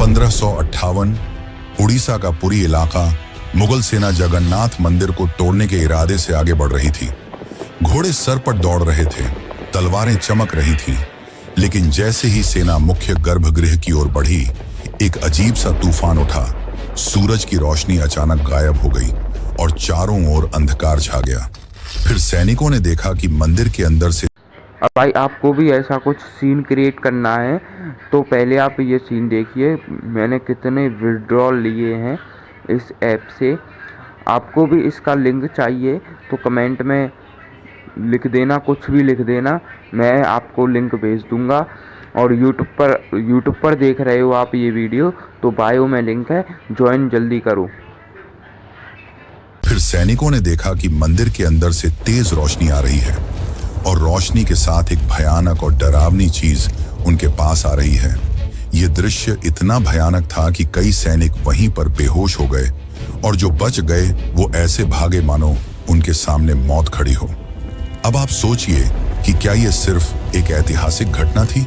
1558 उड़ीसा का पुरी इलाका मुगल सेना जगन्नाथ मंदिर को तोड़ने के इरादे से आगे बढ़ रही थी। घोड़े सर पर दौड़ रहे थे, तलवारें चमक रही थीं, लेकिन जैसे ही सेना मुख्य गर्भगृह की ओर बढ़ी, एक अजीब सा तूफान उठा। सूरज की रोशनी अचानक गायब हो गई और चारों ओर अंधकार छा गया। फिर सैनिकों ने देखा कि मंदिर के अंदर से अब भाई आपको भी ऐसा कुछ सीन क्रिएट करना है तो पहले आप ये सीन देखिए। मैंने कितने विड्रॉल लिए हैं इस ऐप से। आपको भी इसका लिंक चाहिए तो कमेंट में लिख देना, कुछ भी लिख देना, मैं आपको लिंक भेज दूंगा। और यूट्यूब पर देख रहे हो आप ये वीडियो तो बायो में लिंक है, ज्वाइन जल्दी करो। फिर सैनिकों ने देखा कि मंदिर के अंदर से तेज रोशनी आ रही है और रोशनी के साथ एक भयानक और डरावनी चीज उनके पास आ रही है। यह दृश्य इतना भयानक था कि कई सैनिक वहीं पर बेहोश हो गए और जो बच गए वो ऐसे भागे मानो उनके सामने मौत खड़ी हो। अब आप सोचिए कि क्या यह सिर्फ एक ऐतिहासिक घटना थी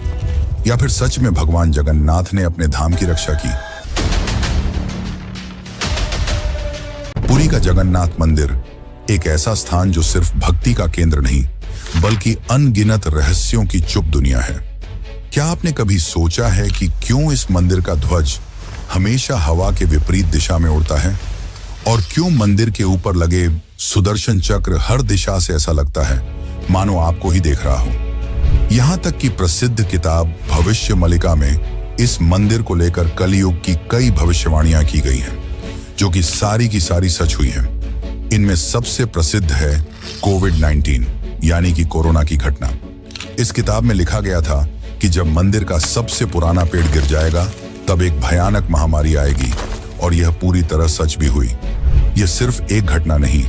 या फिर सच में भगवान जगन्नाथ ने अपने धाम की रक्षा की। पुरी का जगन्नाथ मंदिर एक ऐसा स्थान जो सिर्फ भक्ति का केंद्र नहीं बल्कि अनगिनत रहस्यों की चुप दुनिया है। क्या आपने कभी सोचा है कि क्यों इस मंदिर का ध्वज हमेशा हवा के विपरीत दिशा में उड़ता है और क्यों मंदिर के ऊपर लगे सुदर्शन चक्र हर दिशा से ऐसा लगता है मानो आपको ही देख रहा हो। यहां तक कि प्रसिद्ध किताब भविष्य मलिका में इस मंदिर को लेकर कलयुग की कई भविष्यवाणियां की गई हैं जो कि सारी की सारी सच हुई हैं। इनमें सबसे प्रसिद्ध है कोविड-19 यानी कि कोरोना की घटना। इस किताब में लिखा गया था कि जब मंदिर का सबसे पुराना पेड़ गिर जाएगा तब एक भयानक महामारी आएगी और यह पूरी तरह सच भी हुई। यह सिर्फ एक घटना नहीं,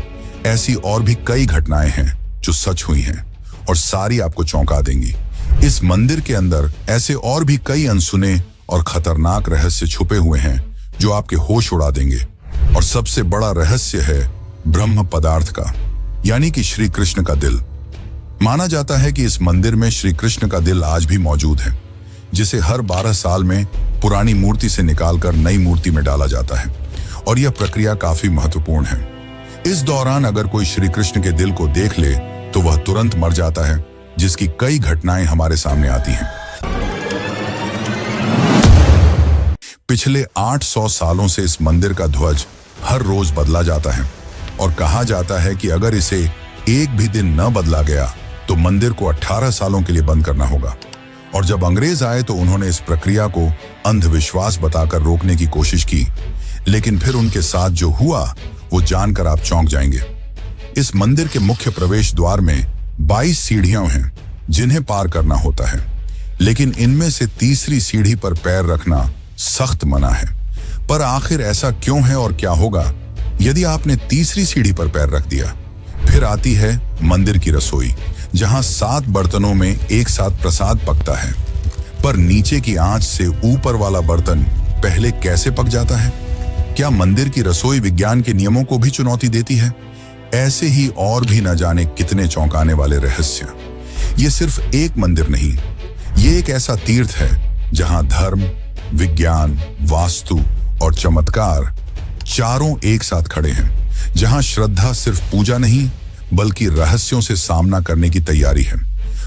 ऐसी और भी कई घटनाएं हैं जो सच हुई हैं और सारी आपको चौंका देंगी। इस मंदिर के अंदर ऐसे और भी कई अनसुने और खतरनाक रहस्य छुपे हुए हैं जो आपके होश उड़ा देंगे। और सबसे बड़ा रहस्य है ब्रह्म पदार्थ का, यानी कि श्री कृष्ण का दिल। माना जाता है कि इस मंदिर में श्री कृष्ण का दिल आज भी मौजूद है, जिसे हर 12 साल में पुरानी मूर्ति से निकालकर नई मूर्ति में डाला जाता है और यह प्रक्रिया काफी महत्वपूर्ण है। इस दौरान अगर कोई श्री कृष्ण के दिल को देख ले तो वह तुरंत मर जाता है, जिसकी कई घटनाएं हमारे सामने आती हैं। पिछले 800 सालों से इस मंदिर का ध्वज हर रोज बदला जाता है और कहा जाता है कि अगर इसे एक भी दिन न बदला गया तो मंदिर को 18 सालों के लिए बंद करना होगा। और जब अंग्रेज आए तो उन्होंने इस प्रक्रिया को अंधविश्वास बताकर रोकने की कोशिश की, लेकिन फिर उनके साथ जो हुआ वो जानकर आप चौंक जाएंगे। इस मंदिर के मुख्य प्रवेश द्वार में 22 सीढ़ियां हैं जिन्हें पार करना होता है, लेकिन इनमें से तीसरी सीढ़ी पर पैर रखना सख्त मना है। पर आखिर ऐसा क्यों है और क्या होगा यदि आपने तीसरी सीढ़ी पर पैर रख दिया? फिर आती है मंदिर की रसोई, जहां 7 बर्तनों में एक साथ प्रसाद पकता है। पर नीचे की आंच से ऊपर वाला बर्तन पहले कैसे पक जाता है? क्या मंदिर की रसोई विज्ञान के नियमों को भी चुनौती देती है? ऐसे ही और भी न जाने कितने चौंकाने वाले रहस्य। ये सिर्फ एक मंदिर नहीं, ये एक ऐसा तीर्थ है जहां धर्म, विज्ञान, वास्तु और चमत्कार चारों एक साथ खड़े हैं, जहां श्रद्धा सिर्फ पूजा नहीं बल्कि रहस्यों से सामना करने की तैयारी है।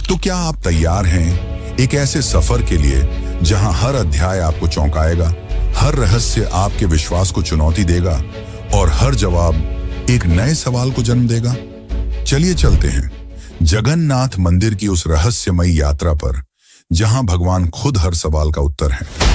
तो क्या आप तैयार हैं एक ऐसे सफर के लिए जहां हर अध्याय आपको चौंकाएगा, हर रहस्य आपके विश्वास को चुनौती देगा और हर जवाब एक नए सवाल को जन्म देगा? चलिए चलते हैं जगन्नाथ मंदिर की उस रहस्यमयी यात्रा पर, जहां भगवान खुद हर सवाल का उत्तर है।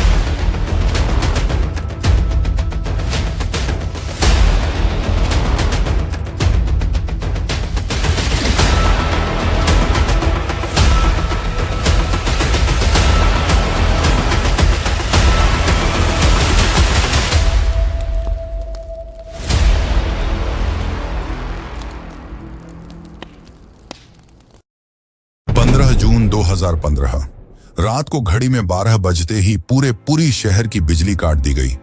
जून 2015 रात को घड़ी में 12 बजते ही पूरी शहर की बिजली काट दी गई।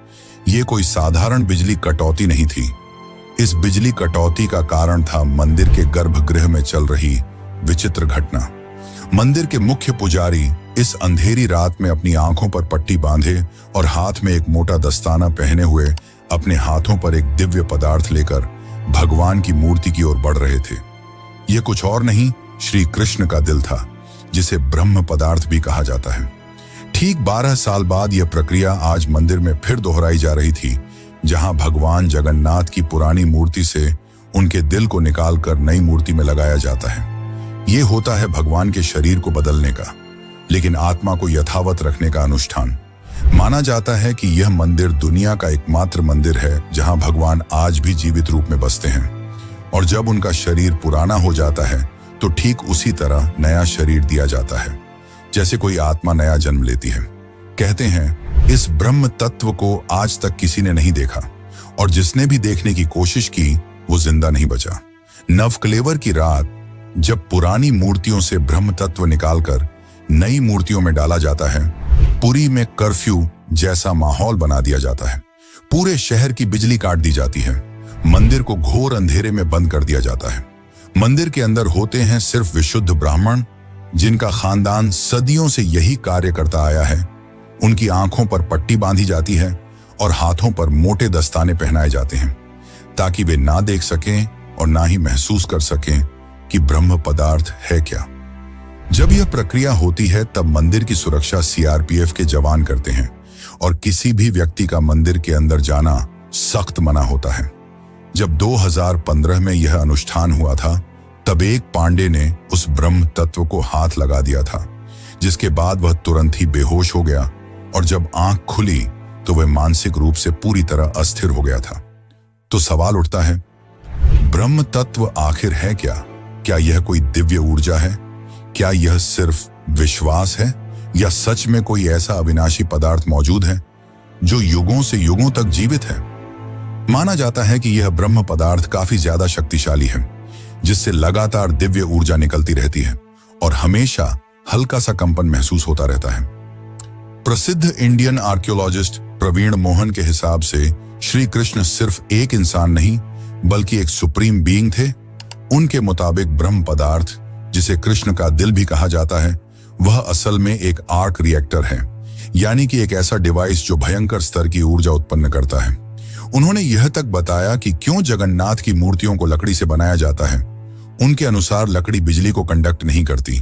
ये कोई साधारण बिजली कटौती नहीं थी। इस बिजली कटौती का कारण था मंदिर के गर्भगृह में चल रही विचित्र घटना। मंदिर के मुख्य पुजारी इस अंधेरी रात में अपनी आंखों पर पट्टी बांधे और हाथ में एक मोटा दस्ताना पहने हुए अपने हाथों पर एक दिव्य पदार्थ लेकर भगवान की मूर्ति की ओर बढ़ रहे थे। यह कुछ और नहीं, श्री कृष्ण का दिल था, जिसे ब्रह्म पदार्थ भी कहा जाता है। ठीक 12 साल बाद यह प्रक्रिया आज मंदिर में फिर दोहराई जा रही थी, जहां भगवान जगन्नाथ की पुरानी मूर्ति से उनके दिल को निकालकर नई मूर्ति में लगाया जाता है। यह होता है भगवान के शरीर को बदलने का, लेकिन आत्मा को यथावत रखने का अनुष्ठान। माना जाता है कि यह मंदिर दुनिया का एकमात्र मंदिर है जहां भगवान आज भी जीवित रूप में बसते हैं, और जब उनका शरीर पुराना हो जाता है तो ठीक उसी तरह नया शरीर दिया जाता है, जैसे कोई आत्मा नया जन्म लेती है। कहते हैं इस ब्रह्म तत्व को आज तक किसी ने नहीं देखा, और जिसने भी देखने की कोशिश की वो जिंदा नहीं बचा। नवकलेवर की रात जब पुरानी मूर्तियों से ब्रह्म तत्व निकालकर नई मूर्तियों में डाला जाता है, पुरी में कर्फ्यू जैसा माहौल बना दिया जाता है। पूरे शहर की बिजली काट दी जाती है, मंदिर को घोर अंधेरे में बंद कर दिया जाता है। मंदिर के अंदर होते हैं सिर्फ विशुद्ध ब्राह्मण, जिनका खानदान सदियों से यही कार्य करता आया है। उनकी आंखों पर पट्टी बांधी जाती है और हाथों पर मोटे दस्ताने पहनाए जाते हैं, ताकि वे ना देख सकें और ना ही महसूस कर सकें कि ब्रह्म पदार्थ है क्या। जब यह प्रक्रिया होती है तब मंदिर की सुरक्षा सीआरपीएफ के जवान करते हैं, और किसी भी व्यक्ति का मंदिर के अंदर जाना सख्त मना होता है। जब 2015 में यह अनुष्ठान हुआ था, तब एक पांडे ने उस ब्रह्म तत्व को हाथ लगा दिया था, जिसके बाद वह तुरंत ही बेहोश हो गया, और जब आंख खुली तो वह मानसिक रूप से पूरी तरह अस्थिर हो गया था। तो सवाल उठता है, ब्रह्म तत्व आखिर है क्या? क्या यह कोई दिव्य ऊर्जा है? क्या यह सिर्फ विश्वास है, या सच में कोई ऐसा अविनाशी पदार्थ मौजूद है जो युगों से युगों तक जीवित है? माना जाता है कि यह ब्रह्म पदार्थ काफी ज्यादा शक्तिशाली है, जिससे लगातार दिव्य ऊर्जा निकलती रहती है और हमेशा हल्का सा कंपन महसूस होता रहता है। प्रसिद्ध इंडियन आर्कियोलॉजिस्ट प्रवीण मोहन के हिसाब से श्री कृष्ण सिर्फ एक इंसान नहीं, बल्कि एक सुप्रीम बीइंग थे। उनके मुताबिक ब्रह्म पदार्थ, जिसे कृष्ण का दिल भी कहा जाता है, वह असल में एक आर्क रिएक्टर है, यानी कि एक ऐसा डिवाइस जो भयंकर स्तर की ऊर्जा उत्पन्न करता है। उन्होंने यह तक बताया कि क्यों जगन्नाथ की मूर्तियों को लकड़ी से बनाया जाता है। उनके अनुसार लकड़ी बिजली को कंडक्ट नहीं करती,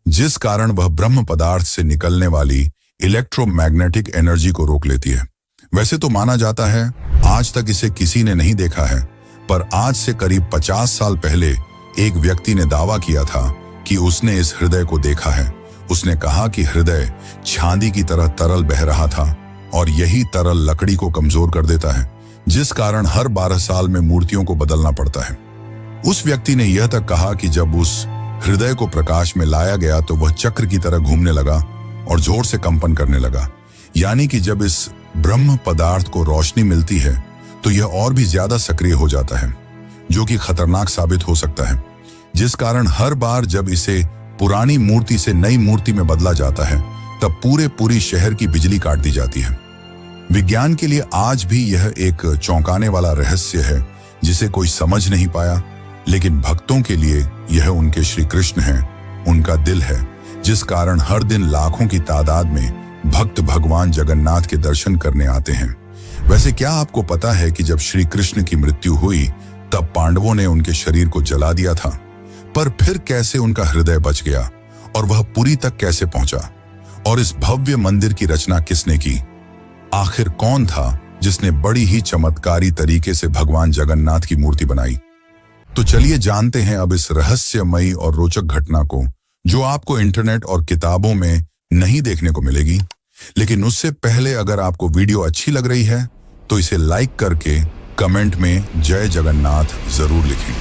जिस कारण वह ब्रह्म पदार्थ से निकलने वाली इलेक्ट्रोमैग्नेटिक एनर्जी को रोक लेती है। वैसे तो माना जाता है आज तक इसे किसी ने नहीं देखा है, पर आज से करीब 50 साल पहले एक व्यक्ति ने दावा किया था कि उसने इस हृदय को देखा है। उसने कहा कि हृदय चांदी की तरह तरल बह रहा था, और यही तरल लकड़ी को कमजोर कर देता है, जिस कारण हर 12 साल में मूर्तियों को बदलना पड़ता है। उस व्यक्ति ने यह तक कहा कि जब उस हृदय को प्रकाश में लाया गया तो वह चक्र की तरह घूमने लगा और जोर से कंपन करने लगा, यानी कि जब इस ब्रह्म पदार्थ को रोशनी मिलती है तो यह और भी ज्यादा सक्रिय हो जाता है, जो कि खतरनाक साबित हो सकता है, जिस कारण हर बार जब इसे पुरानी मूर्ति से नई मूर्ति में बदला जाता है तब पूरी शहर की बिजली काट दी जाती है। विज्ञान के लिए आज भी यह एक चौंकाने वाला रहस्य है जिसे कोई समझ नहीं पाया, लेकिन भक्तों के लिए यह उनके श्री कृष्ण है, उनका दिल है, जिस कारण हर दिन लाखों की तादाद में भक्त भगवान जगन्नाथ के दर्शन करने आते हैं। वैसे क्या आपको पता है कि जब श्री कृष्ण की मृत्यु हुई तब पांडवों ने उनके शरीर को जला दिया था, पर फिर कैसे उनका हृदय बच गया और वह पुरी तक कैसे पहुंचा? और इस भव्य मंदिर की रचना किसने की? आखिर कौन था जिसने बड़ी ही चमत्कारी तरीके से भगवान जगन्नाथ की मूर्ति बनाई? तो चलिए जानते हैं अब इस रहस्यमयी और रोचक घटना को, जो आपको इंटरनेट और किताबों में नहीं देखने को मिलेगी। लेकिन उससे पहले अगर आपको वीडियो अच्छी लग रही है तो इसे लाइक करके कमेंट में जय जगन्नाथ जरूर लिखें।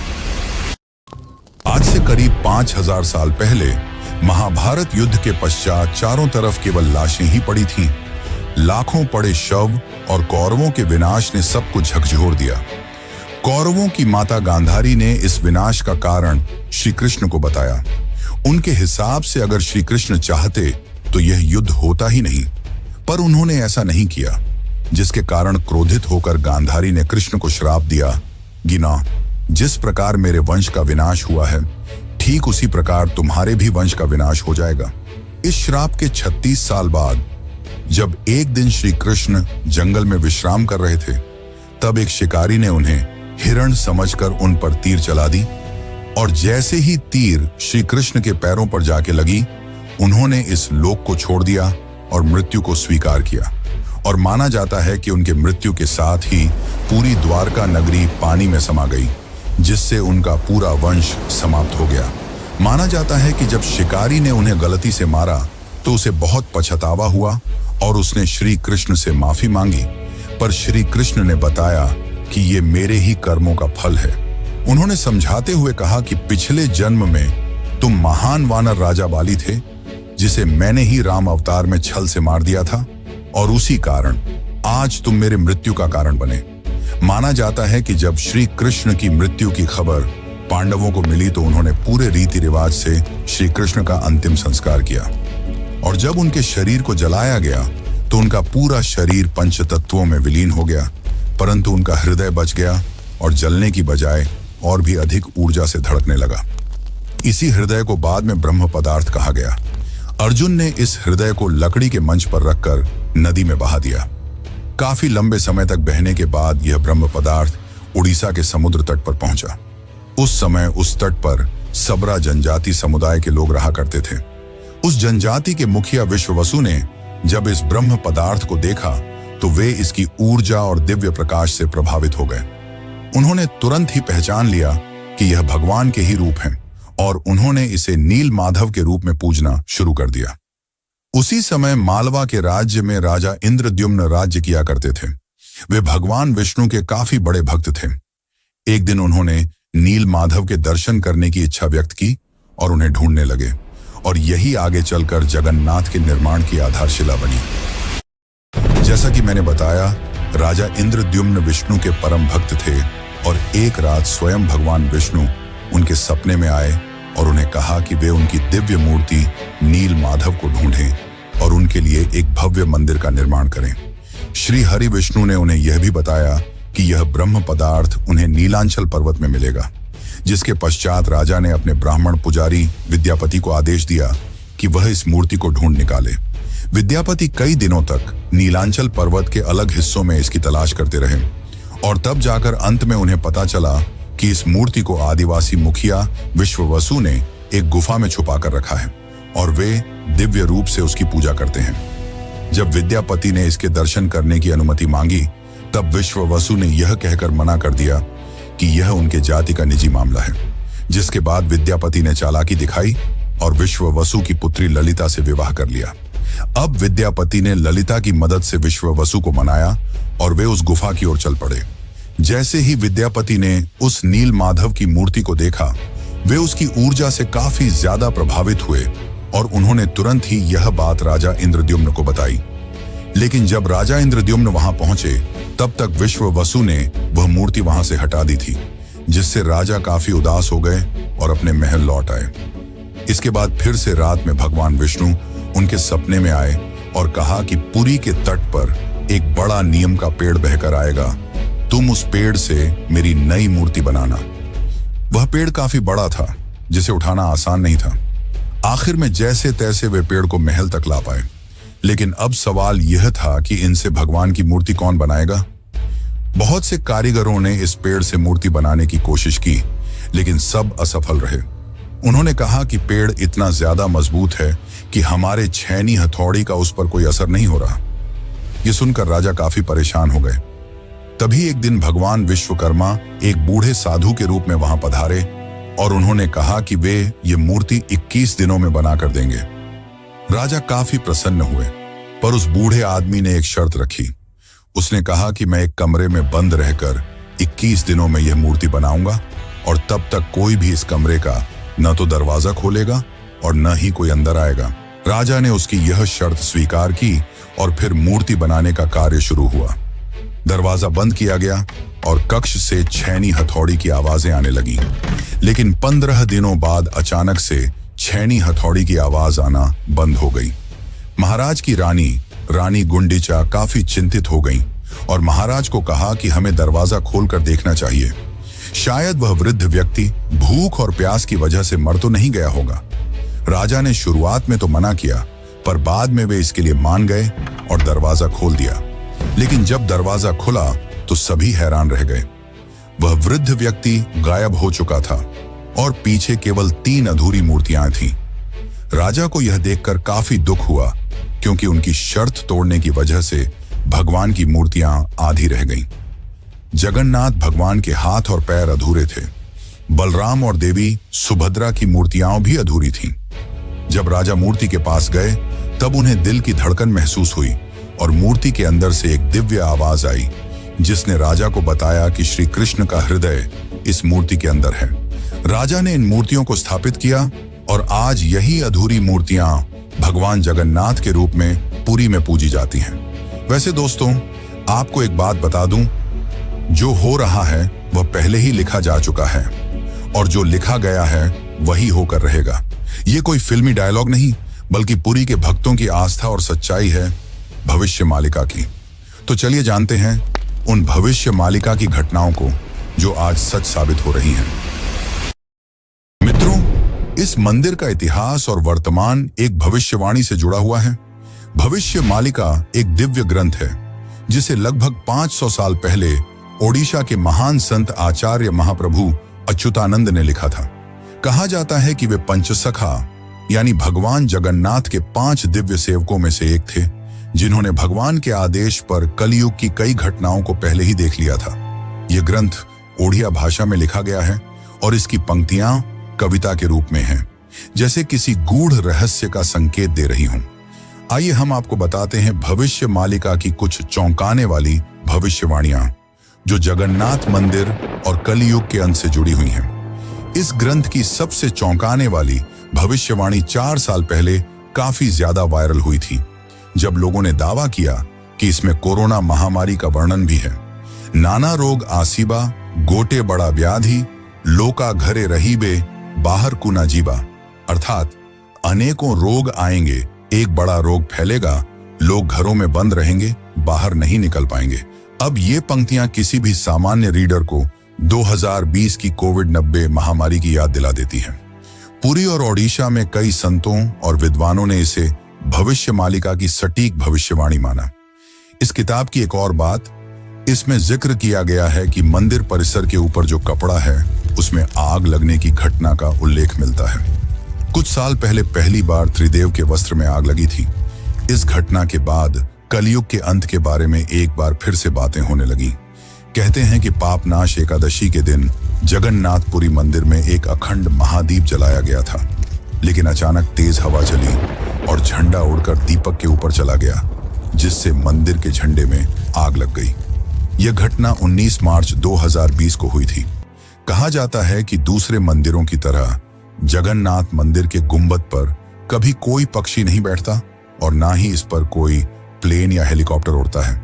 आज से करीब 5000 साल पहले महाभारत युद्ध के पश्चात चारों तरफ केवल लाशें ही पड़ी थीं। लाखों पड़े शव और कौरवों के विनाश ने सबको झकझोर दिया। कौरवों की माता गांधारी ने इस विनाश का कारण श्री कृष्ण को बताया। उनके हिसाब से अगर श्री कृष्ण चाहते तो यह युद्ध होता ही नहीं, पर उन्होंने ऐसा नहीं किया, जिसके कारण क्रोधित होकर गांधारी ने कृष्ण को श्राप दिया, गिना, जिस प्रकार मेरे वंश का विनाश हुआ है ठीक उसी प्रकार तुम्हारे भी वंश का विनाश हो जाएगा। इस श्राप के 36 साल बाद जब एक दिन श्री कृष्ण जंगल में विश्राम कर रहे थे, तब एक शिकारी ने उन्हें हिरण समझकर उन पर तीर चला दी, और जैसे ही तीर श्री कृष्ण के पैरों पर जाके लगी, उन्होंने इस लोक को छोड़ दिया और मृत्यु को स्वीकार किया। और माना जाता है कि उनके मृत्यु के साथ ही पूरी द्वारका नगरी पानी में समा गई, जिससे उनका पूरा वंश समाप्त हो गया। माना जाता है कि जब शिकारी ने उन्हें गलती से मारा तो उसे बहुत पछतावा हुआ और उसने श्री कृष्ण से माफी मांगी, पर श्री कृष्ण ने बताया कि ये मेरे ही कर्मों का फल है। उन्होंने समझाते हुए कहा कि पिछले जन्म में तुम महान वानर राजा बाली थे, जिसे मैंने ही राम अवतार में छल से मार दिया था, और उसी कारण आज तुम मेरे मृत्यु का कारण बने। माना जाता है कि जब श्री कृष्ण की मृत्यु की खबर पांडवों को मिली तो उन्होंने पूरे रीति रिवाज से श्री कृष्ण का अंतिम संस्कार किया, और जब उनके शरीर को जलाया गया तो उनका पूरा शरीर पंचतत्वों में विलीन हो गया, परंतु उनका हृदय बच गया और जलने की बजाय और भी अधिक ऊर्जा से धड़कने लगा। इसी हृदय को बाद में ब्रह्म पदार्थ कहा गया। अर्जुन ने इस हृदय को लकड़ी के मंच पर रखकर नदी में बहा दिया। काफी लंबे समय तक बहने के बाद यह ब्रह्म पदार्थ उड़ीसा के समुद्र तट पर पहुंचा। उस समय उस तट पर सबरा जनजाति समुदाय के लोग रहा करते थे। उस जनजाति के मुखिया विश्ववसु ने जब इस ब्रह्म पदार्थ को देखा तो वे इसकी ऊर्जा और दिव्य प्रकाश से प्रभावित हो गए। उन्होंने तुरंत ही पहचान लिया कि यह भगवान के ही रूप हैं, और उन्होंने इसे नील माधव के रूप में पूजना शुरू कर दिया। उसी समय मालवा के राज्य में राजा इंद्रद्युम्न राज्य किया करते थे। वे भगवान विष्णु के काफी बड़े भक्त थे। एक दिन उन्होंने नील माधव के दर्शन करने की इच्छा व्यक्त की और उन्हें ढूंढने लगे, और यही आगे चलकर जगन्नाथ के निर्माण की आधारशिला बनी। जैसा कि मैंने बताया, राजा इंद्रद्युम्न विष्णु के परम भक्त थे, और एक रात स्वयं भगवान विष्णु उनके सपने में आए और उन्हें कहा कि वे उनकी दिव्य मूर्ति नील माधव को ढूंढें और उनके लिए एक भव्य मंदिर का निर्माण करें। श्री हरि विष्णु ने उन्हें यह भी बताया कि यह ब्रह्म पदार्थ उन्हें नीलांचल पर्वत में मिलेगा, जिसके पश्चात राजा ने अपने ब्राह्मण पुजारी विद्यापति को आदेश दिया कि वह इस मूर्ति को ढूंढ निकाले। विद्यापति कई दिनों तक नीलांचल पर्वत के अलग हिस्सों में इसकी तलाश करते रहे, और तब जाकर अंत में उन्हें पता चला कि इस मूर्ति को आदिवासी मुखिया विश्ववसु ने एक गुफा में छुपा कर रखा है, और वे दिव्य रूप से उसकी पूजा करते हैं। जब विद्यापति ने इसके दर्शन करने की अनुमति मांगी, तब विश्ववसु ने यह कहकर मना कर दिया कि यह उनके जाति का निजी मामला है। जिसके बाद विद्यापति ने चालाकी दिखाई और विश्ववसु की पुत्री ललिता से विवाह कर लिया। अब विद्यापति ने ललिता की मदद से विश्ववसु को मनाया और वे उस गुफा की ओर चल पड़े। जैसे ही विद्यापति ने उस नील माधव की मूर्ति को देखा, वे उसकी ऊर्जा से काफी ज्यादा प्रभावित हुए और उन्होंने तुरंत ही यह बात राजा इंद्रद्युम्न को बताई। लेकिन जब राजा इंद्रद्युम्न वहां पहुंचे, तब तक विश्ववसु ने वह मूर्ति वहां से हटा दी थी, जिससे राजा काफी उदास हो गए और अपने महल लौट आए। इसके बाद फिर से रात में भगवान विष्णु उनके सपने में आए और कहा कि पुरी के तट पर एक बड़ा नीम का पेड़ बहकर आएगा, तुम उस पेड़ से मेरी नई मूर्ति बनाना। वह पेड़ काफी बड़ा था, जिसे उठाना आसान नहीं था। आखिर में जैसे तैसे वे पेड़ को महल तक ला पाए, लेकिन अब सवाल यह था कि इनसे भगवान की मूर्ति कौन बनाएगा। बहुत से कारीगरों ने इस पेड़ से मूर्ति बनाने की कोशिश की, लेकिन सब असफल रहे। उन्होंने कहा कि पेड़ इतना ज्यादा मजबूत है कि हमारे छेनी हथौड़ी का उस पर कोई असर नहीं हो रहा। यह सुनकर राजा काफी परेशान हो गए। तभी एक दिन भगवान विश्वकर्मा एक बूढ़े साधु के रूप में वहां पधारे और उन्होंने कहा कि वे ये मूर्ति 21 दिनों में बनाकर देंगे। राजा काफी प्रसन्न हुए, पर उस बूढ़े आदमी ने एक शर्त रखी। उसने कहा कि मैं एक कमरे में बंद रहकर 21 दिनों में यह मूर्ति बनाऊंगा, और तब तक कोई भी इस कमरे का न तो दरवाजा खोलेगा और न ही कोई अंदर आएगा। राजा ने उसकी यह शर्त स्वीकार की और फिर मूर्ति बनाने का कार्य शुरू हुआ। दरवाजा बंद किया गया और कक्ष से छेनी हथौड़ी की आवाजें आने लगीं। लेकिन 15 दिनों बाद अचानक से छेनी हथौड़ी की आवाज आना बंद हो गई। महाराज की रानी गुंडीचा काफी चिंतित हो गई और महाराज को कहा कि हमें दरवाजा खोलकर देखना चाहिए। शायद वह वृद्ध व्यक्ति भूख और प्यास की वजह से मर तो नहीं गया होगा। राजा ने शुरुआत में तो मना किया, पर बाद में वे इसके लिए मान गए और दरवाजा खोल दिया। लेकिन जब दरवाजा खुला तो सभी हैरान रह गए। वह वृद्ध व्यक्ति गायब हो चुका था और पीछे केवल 3 अधूरी मूर्तियां थीं। राजा को यह देखकर काफी दुख हुआ, क्योंकि उनकी शर्त तोड़ने की वजह से भगवान की मूर्तियां आधी रह गईं। जगन्नाथ भगवान के हाथ और पैर अधूरे थे। बलराम और देवी सुभद्रा की मूर्तियां भी अधूरी थीं। जब राजा मूर्ति के पास गए तब उन्हें दिल की धड़कन महसूस हुई और मूर्ति के अंदर से एक दिव्य आवाज आई, जिसने राजा को बताया कि श्री कृष्ण का हृदय इस मूर्ति के अंदर है। राजा ने इन मूर्तियों को स्थापित किया और आज यही अधूरी मूर्तियां भगवान जगन्नाथ के रूप में पुरी में पूजी जाती हैं। वैसे दोस्तों, आपको एक बात बता दूं, जो हो रहा है वह पहले ही लिखा जा चुका है और जो लिखा गया है वही होकर रहेगा। ये कोई फिल्मी डायलॉग नहीं, बल्कि पुरी के भक्तों की आस्था और सच्चाई है भविष्य मालिका की। तो चलिए जानते हैं उन भविष्य मालिका की घटनाओं को जो आज सच साबित हो रही हैं। मित्रों, इस मंदिर का इतिहास और वर्तमान एक भविष्यवाणी से जुड़ा हुआ है। भविष्य मालिका एक दिव्य ग्रंथ है जिसे लगभग 500 साल पहले ओडिशा के महान संत आचार्य महाप्रभु अच्युतानंद ने लिखा था। कहा जाता है कि वे पंचसखा यानी भगवान जगन्नाथ के 5 दिव्य सेवकों में से एक थे, जिन्होंने भगवान के आदेश पर कलयुग की कई घटनाओं को पहले ही देख लिया था। यह ग्रंथ ओडिया भाषा में लिखा गया है और इसकी पंक्तियां कविता के रूप में हैं, जैसे किसी गूढ़ रहस्य का संकेत दे रही हों। आइए हम आपको बताते हैं भविष्य मालिका की कुछ चौंकाने वाली भविष्यवाणियां जो जगन्नाथ मंदिर और कलयुग के अंत से जुड़ी हुई हैं। इस ग्रंथ की सबसे चौंकाने वाली भविष्यवाणी 4 साल पहले काफी ज्यादा वायरल हुई थी, जब लोगों ने दावा किया कि इसमें कोरोना महामारी का वर्णन भी है। नाना रोग आसीबा, गोटे बड़ा व्याधि, लोका घरे रहीबे, बाहर कुना जीबा, अर्थात अनेकों रोग आएंगे, एक बड़ा रोग फैलेगा, लोग घरों में बंद रहेंगे, बाहर नहीं निकल पाएंगे। अब ये पंक्तियां किसी भी सामान्य रीडर को 2020 की कोविड-19 महामारी की याद दिला देती हैं। पुरी और ओडिशा में कई संतों और विद्वानों ने इसे भविष्य मालिका की सटीक भविष्यवाणी माना। इस किताब की एक और बात, इसमें जिक्र किया गया है कि मंदिर परिसर के ऊपर जो कपड़ा है उसमें आग लगने की घटना का उल्लेख मिलता है। कुछ साल पहले पहली बार त्रिदेव के वस्त्र में आग लगी थी। इस घटना के बाद कलयुग के अंत के बारे में एक बार फिर से बातें होने लगी। कहते हैं कि पापनाश एकादशी के दिन जगन्नाथपुरी मंदिर में एक अखंड महादीप जलाया गया था, लेकिन अचानक तेज हवा चली और झंडा उड़कर दीपक के ऊपर चला गया, जिससे मंदिर के झंडे में आग लग गई। यह घटना 19 मार्च 2020 को हुई थी। कहा जाता है कि दूसरे मंदिरों की तरह जगन्नाथ मंदिर के गुंबद पर कभी कोई पक्षी नहीं बैठता और ना ही इस पर कोई प्लेन या हेलीकॉप्टर उड़ता है,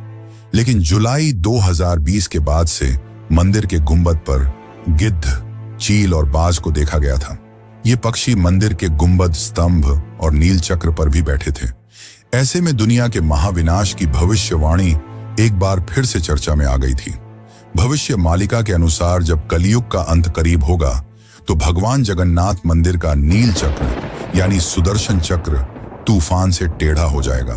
लेकिन जुलाई 2020 के बाद से मंदिर के गुंबद पर गिद्ध, चील और बाज को देखा गया था। ये पक्षी मंदिर के गुंबद, स्तंभ और नील चक्र पर भी बैठे थे। ऐसे में दुनिया के महाविनाश की भविष्यवाणी एक बार फिर से चर्चा में आ गई थी। भविष्य मालिका के अनुसार जब कलयुग का अंत करीब होगा तो भगवान जगन्नाथ मंदिर का नील चक्र यानी सुदर्शन चक्र तूफान से टेढ़ा हो जाएगा।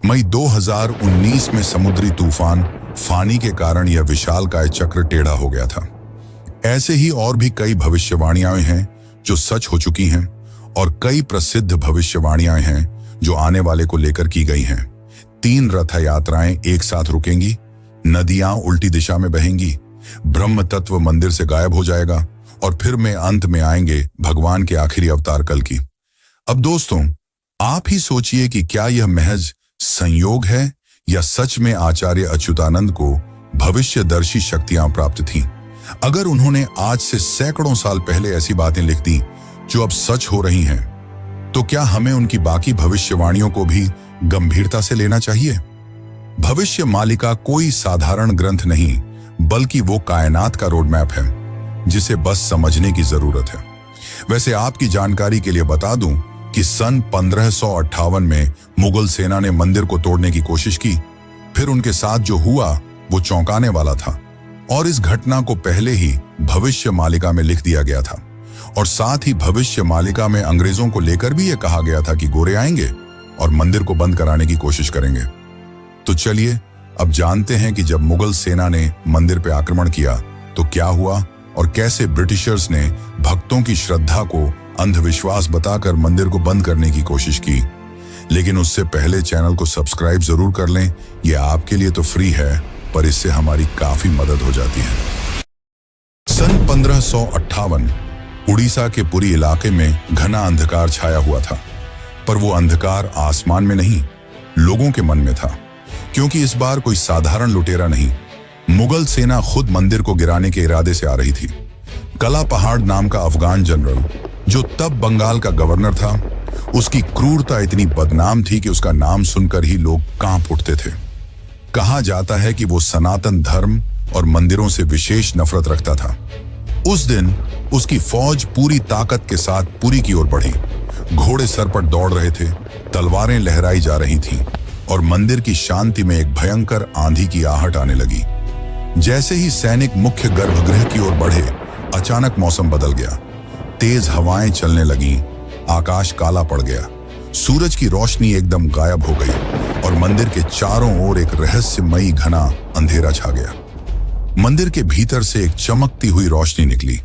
मई 2019 में समुद्री तूफान फानी के कारण यह विशालकाय चक्र टेढ़ा हो गया था। ऐसे ही और भी कई भविष्यवाणियां हैं जो सच हो चुकी हैं और कई प्रसिद्ध भविष्यवाणियां हैं जो आने वाले को लेकर की गई हैं। 3 रथ यात्राएं एक साथ रुकेंगी, नदियां उल्टी दिशा में बहेंगी, ब्रह्म तत्व मंदिर से गायब हो जाएगा और फिर में अंत में आएंगे भगवान के आखिरी अवतार कल की। अब दोस्तों, आप ही सोचिए कि क्या यह महज संयोग है या सच में आचार्य अच्युतानंद को भविष्यदर्शी शक्तियां प्राप्त थीं। अगर उन्होंने आज से सैकड़ों साल पहले ऐसी बातें लिख दी जो अब सच हो रही हैं, तो क्या हमें उनकी बाकी भविष्यवाणियों को भी गंभीरता से लेना चाहिए? भविष्य मालिका कोई साधारण ग्रंथ नहीं, बल्कि वो कायनात का रोड मैप है जिसे बस समझने की जरूरत है। वैसे आपकी जानकारी के लिए बता दूं कि सन 1558 में मुगल सेना ने मंदिर को तोड़ने की कोशिश की। फिर उनके साथ जो हुआ वो चौंकाने वाला था और इस घटना को पहले ही भविष्य मालिका में लिख दिया गया था। और साथ ही भविष्य मालिका में अंग्रेजों को लेकर भी ये कहा गया था कि गोरे आएंगे और मंदिर को बंद कराने की कोशिश करेंगे। तो चलिए अब जानते हैं कि जब मुगल सेना ने मंदिर पर आक्रमण किया तो क्या हुआ और कैसे ब्रिटिशर्स ने भक्तों की श्रद्धा को अंधविश्वास बताकर मंदिर को बंद करने की कोशिश की। लेकिन उससे पहले चैनल को सब्सक्राइब जरूर कर लें। यह आपके लिए तो फ्री है, पर इससे हमारी काफी मदद हो जाती है। सन 1558 उड़ीसा के पुरी इलाके में घना अंधकार छाया हुआ था, पर वो अंधकार आसमान में नहीं, लोगों के मन में था। क्योंकि इस बार कोई साधारण लुटेरा नहीं, मुगल सेना खुद मंदिर को गिराने के इरादे से आ रही थी। कला पहाड़ नाम का अफगान जनरल, जो तब बंगाल का गवर्नर था, उसकी क्रूरता इतनी बदनाम थी कि उसका नाम सुनकर ही लोग कांप उठते थे। कहा जाता है कि वो सनातन धर्म और मंदिरों से विशेष नफरत रखता था। उस दिन उसकी फौज पूरी ताकत के साथ पुरी की ओर बढ़ी। घोड़े सर पर दौड़ रहे थे, तलवारें लहराई जा रही थीं और मंदिर की शांति में एक भयंकर आंधी की आहट आने लगी। जैसे ही सैनिक मुख्य गर्भगृह की ओर बढ़े, अचानक मौसम बदल गया। तेज हवाएं चलने लगीं, आकाश काला पड़ गया, सूरज की रोशनी एकदम गायब हो गई और मंदिर के चारों ओर एक रहस्यमयी घना अंधेरा छा गया। मंदिर के भीतर से एक चमकती हुई रोशनी निकली,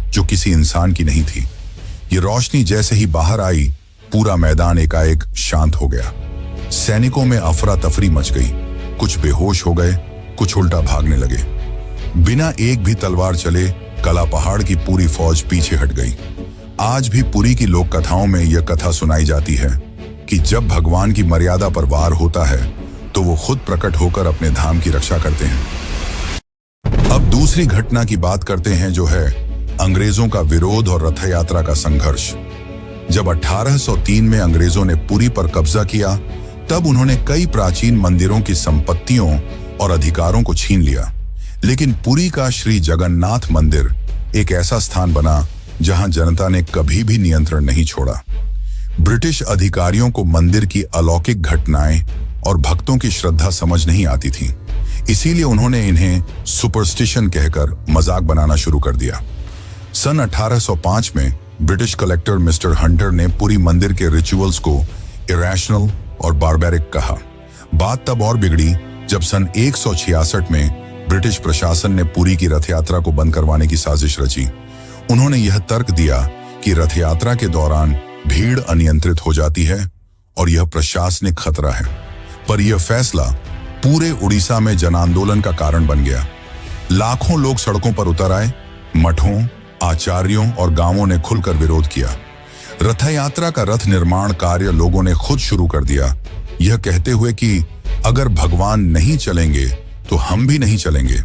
जो किसी इंसान की नहीं थी। ये रोशनी जैसे ही बाहर आई, पूरा मैदान एकाएक शांत हो गया। सैनिकों में अफरा तफरी मच गई, कुछ बेहोश हो गए, कुछ उल्टा भागने लगे। बिना एक भी तलवार चले कला पहाड़ की पूरी फौज पीछे हट गई। आज भी पुरी की लोक कथाओं में यह कथा सुनाई जाती है कि जब भगवान की मर्यादा पर वार होता है तो वो खुद प्रकट होकर अपने धाम की रक्षा करते हैं। अब दूसरी घटना की बात करते हैं, जो है अंग्रेजों का विरोध और रथ यात्रा का संघर्ष। जब 1803 में अंग्रेजों ने पुरी पर कब्जा किया, तब उन्होंने कई प्राचीन मंदिरों की संपत्तियों और अधिकारों को छीन लिया। लेकिन पुरी का श्री जगन्नाथ मंदिर एक ऐसा स्थान बना जहां जनता ने कभी भी नियंत्रण नहीं छोड़ा। ब्रिटिश अधिकारियों को मंदिर की अलौकिक घटनाएं और भक्तों की श्रद्धा समझ नहीं आती थी, इसीलिए उन्होंने इन्हें सुपरस्टिशन कहकर मजाक बनाना शुरू कर दिया। सन 1805 में ब्रिटिश कलेक्टर मिस्टर हंटर ने पुरी मंदिर के रिचुअल्स को इरेशनल और बारबैरिक कहा। बात तब और बिगड़ी जब सन 166 में ब्रिटिश प्रशासन ने पुरी की रथ यात्रा को बंद करवाने की साजिश रची। उन्होंने यह तर्क दिया कि रथ यात्रा के दौरान भीड़ अनियंत्रित हो जाती है और यह प्रशासनिक खतरा है। पर यह फैसला पूरे उड़ीसा में जन आंदोलन का कारण बन गया। लाखों लोग सड़कों पर उतर आए, मठों, आचार्यों और गांवों ने खुलकर विरोध किया। रथ यात्रा का रथ निर्माण कार्य लोगों ने खुद शुरू कर दिया, यह कहते हुए कि अगर भगवान नहीं चलेंगे तो हम भी नहीं चलेंगे।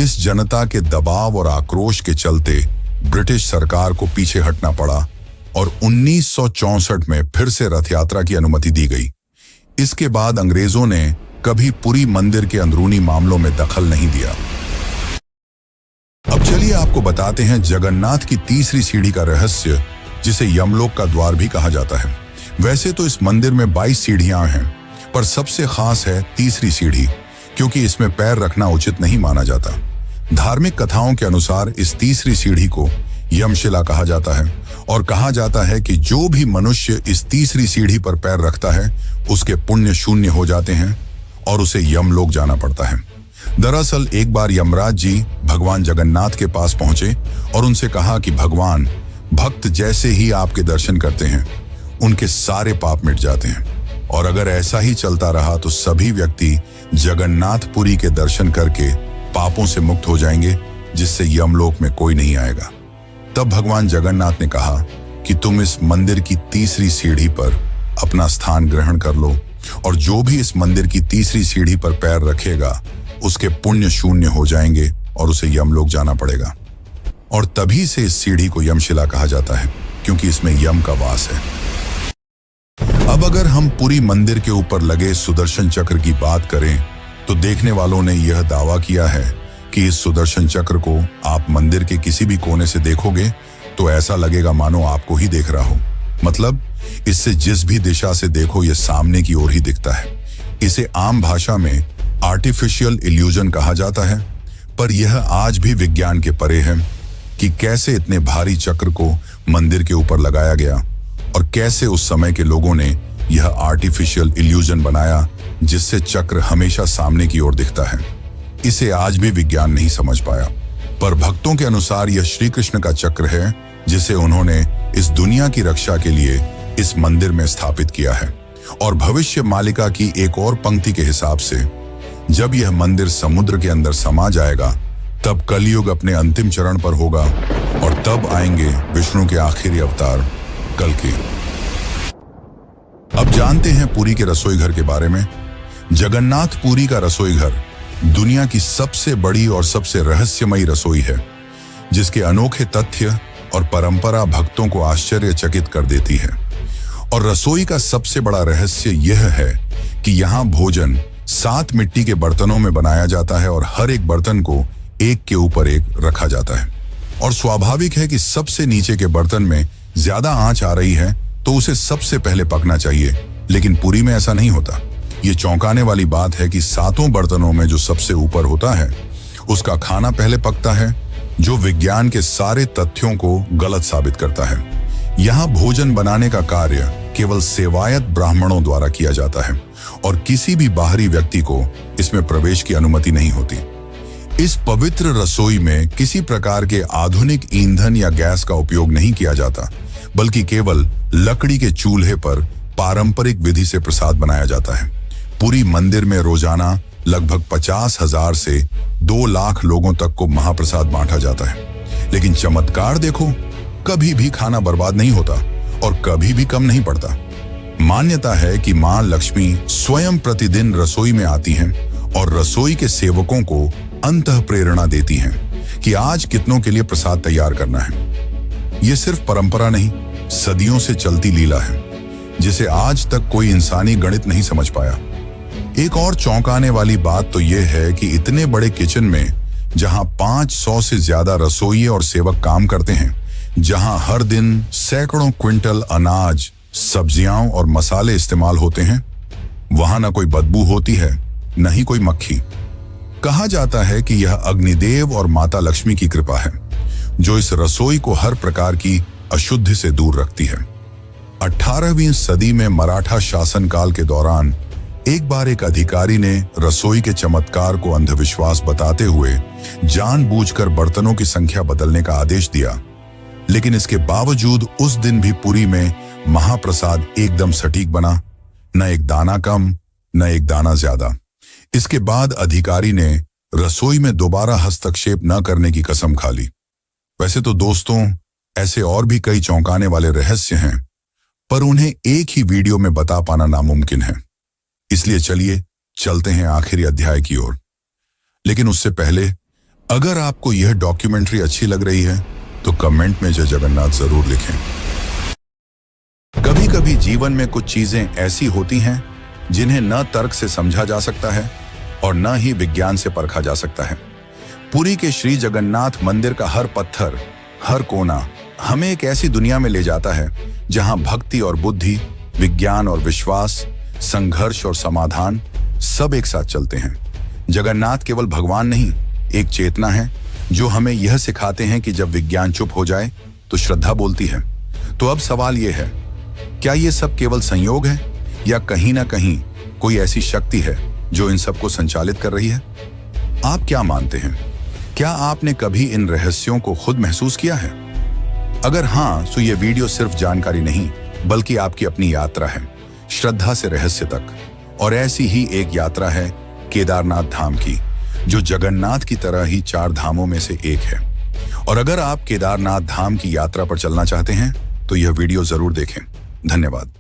इस जनता के दबाव और आक्रोश के चलते ब्रिटिश सरकार को पीछे हटना पड़ा और 1964 में फिर से रथ यात्रा की अनुमति दी गई। इसके बाद अंग्रेजों ने कभी पुरी मंदिर के अंदरूनी मामलों में दखल नहीं दिया। अब चलिए आपको बताते हैं जगन्नाथ की तीसरी सीढ़ी का रहस्य, जिसे यमलोक का द्वार भी कहा जाता है। वैसे तो इस मंदिर में 22 सीढ़ियां हैं, पर सबसे खास है तीसरी सीढ़ी, क्योंकि इसमें पैर रखना उचित नहीं माना जाता। धार्मिक कथाओं के अनुसार इस तीसरी सीढ़ी को यमशिला कहा जाता है और कहा जाता है कि जो भी मनुष्य इस तीसरी सीढ़ी पर पैर रखता है, उसके पुण्य शून्य हो जाते हैं और उसे यमलोक जाना पड़ता है। दरअसल एक बार यमराज जी भगवान जगन्नाथ के पास पहुंचे और उनसे कहा कि भगवान, भक्त जैसे ही आपके दर्शन करते हैं उनके सारे पाप मिट जाते हैं, और अगर ऐसा ही चलता रहा तो सभी व्यक्ति जगन्नाथपुरी के दर्शन करके पापों से मुक्त हो जाएंगे, जिससे यमलोक में कोई नहीं आएगा। तब भगवान जगन्नाथ ने कहा कि तुम इस मंदिर की तीसरी सीढ़ी पर अपना स्थान ग्रहण कर लो, और जो भी इस मंदिर की तीसरी सीढ़ी पर पैर रखेगा उसके पुण्य शून्य हो जाएंगे और उसे यमलोक जाना पड़ेगा। और तभी से इस सीढ़ी को यमशिला कहा जाता है, क्योंकि इसमें यम का वास है। अब अगर हम पुरी मंदिर के ऊपर लगे सुदर्शन चक्र की बात करें तो देखने वालों ने यह दावा किया है कि इस सुदर्शन चक्र को आप मंदिर के किसी भी कोने से देखोगे तो ऐसा लगेगा मानो आपको ही देख रहा हो। मतलब इससे जिस भी दिशा से देखो ये सामने की ओर ही दिखता है। इसे आम भाषा में आर्टिफिशियल इल्यूजन कहा जाता है, पर यह आज भी विज्ञान के परे है कि कैसे इतने भारी चक्र को मंदिर के ऊपर लगाया गया और कैसे उस समय के लोगों ने यह आर्टिफिशियल इल्यूजन बनाया जिससे चक्र हमेशा सामने की ओर दिखता है। इसे आज भी विज्ञान नहीं समझ पाया, पर भक्तों के अनुसार यह श्री कृष्ण का चक्र है जिसे उन्होंने इस दुनिया की रक्षा के लिए इस मंदिर में स्थापित किया है। और भविष्य मालिका की एक और पंक्ति के हिसाब से जब यह मंदिर समुद्र के अंदर समा जाएगा तब कलयुग अपने अंतिम चरण पर होगा और तब आएंगे विष्णु के आखिरी अवतार कल्कि। अब जानते हैं पुरी के रसोई घर के बारे में। जगन्नाथ पुरी का रसोई घर दुनिया की सबसे बड़ी और सबसे रहस्यमयी रसोई है, जिसके अनोखे तथ्य और परंपरा भक्तों को आश्चर्यचकित कर देती है। और रसोई का सबसे बड़ा रहस्य यह है कि यहाँ भोजन 7 मिट्टी के बर्तनों में बनाया जाता है और हर एक बर्तन को एक के ऊपर एक रखा जाता है। और स्वाभाविक है कि सबसे नीचे के बर्तन में ज्यादा आंच आ रही है तो उसे सबसे पहले पकना चाहिए, लेकिन पुरी में ऐसा नहीं होता। ये चौंकाने वाली बात है कि 7 बर्तनों में जो सबसे ऊपर होता है उसका खाना पहले पकता है, जो विज्ञान के सारे तथ्यों को गलत साबित करता है। यहाँ भोजन बनाने का कार्य केवल सेवायत ब्राह्मणों द्वारा किया जाता है और किसी भी बाहरी व्यक्ति को इसमें प्रवेश की अनुमति नहीं होती। इस पवित्र रसोई में किसी प्रकार के आधुनिक ईंधन या गैस का उपयोग नहीं किया जाता, बल्कि केवल लकड़ी के चूल्हे पर पारंपरिक विधि से प्रसाद बनाया जाता है। पूरी मंदिर में रोजाना लगभग 50,000 से 2 लाख लोगों तक को महाप्रसाद बांटा जाता है। लेकिन चमत्कार देखो, कभी भी खाना बर्बाद नहीं होता और कभी भी कम नहीं पड़ता। मान्यता है कि मां लक्ष्मी स्वयं प्रतिदिन रसोई में आती हैं और रसोई के सेवकों को अंतः प्रेरणा देती हैं कि आज कितनों के लिए प्रसाद तैयार करना है। यह सिर्फ परंपरा नहीं, सदियों से चलती लीला है जिसे आज तक कोई इंसानी गणित नहीं समझ पाया। एक और चौंकाने वाली बात तो यह है कि इतने बड़े किचन में जहां 500 से ज्यादा रसोई और सेवक काम करते हैं, जहां हर दिन सैकड़ों क्विंटल अनाज, सब्जियां और मसाले इस्तेमाल होते हैं, वहां न कोई बदबू होती है न ही कोई मक्खी। कहा जाता है कि यह अग्निदेव और माता लक्ष्मी की कृपा है जो इस रसोई को हर प्रकार की अशुद्धि से दूर रखती है। 18वीं सदी में मराठा शासनकाल के दौरान एक बार एक अधिकारी ने रसोई के चमत्कार को अंधविश्वास बताते हुए जानबूझकर बर्तनों की संख्या बदलने का आदेश दिया। लेकिन इसके बावजूद उस दिन भी पुरी में महाप्रसाद एकदम सटीक बना, न एक दाना कम न एक दाना ज्यादा। इसके बाद अधिकारी ने रसोई में दोबारा हस्तक्षेप न करने की कसम खा ली। वैसे तो दोस्तों, ऐसे और भी कई चौंकाने वाले रहस्य हैं, पर उन्हें एक ही वीडियो में बता पाना नामुमकिन है। इसलिए चलिए चलते हैं आखिरी अध्याय की ओर। लेकिन उससे पहले, अगर आपको यह डॉक्यूमेंट्री अच्छी लग रही है तो कमेंट में जय जगन्नाथ जरूर लिखें। कभी कभी जीवन में कुछ चीजें ऐसी होती हैं जिन्हें न तर्क से समझा जा सकता है और न ही विज्ञान से परखा जा सकता है। पुरी के श्री जगन्नाथ मंदिर का हर पत्थर, हर कोना हमें एक ऐसी दुनिया में ले जाता है जहां भक्ति और बुद्धि, विज्ञान और विश्वास, संघर्ष और समाधान सब एक साथ चलते हैं। जगन्नाथ केवल भगवान नहीं, एक चेतना है जो हमें यह सिखाते हैं कि जब विज्ञान चुप हो जाए तो श्रद्धा बोलती है। तो अब सवाल यह है, क्या यह सब केवल संयोग है या कहीं ना कहीं कोई ऐसी शक्ति है जो इन सबको संचालित कर रही है? आप क्या मानते हैं? क्या आपने कभी इन रहस्यों को खुद महसूस किया है? अगर हाँ, तो यह वीडियो सिर्फ जानकारी नहीं बल्कि आपकी अपनी यात्रा है, श्रद्धा से रहस्य तक। और ऐसी ही एक यात्रा है केदारनाथ धाम की, जो जगन्नाथ की तरह ही 4 धामों में से एक है। और अगर आप केदारनाथ धाम की यात्रा पर चलना चाहते हैं तो यह वीडियो जरूर देखें। धन्यवाद।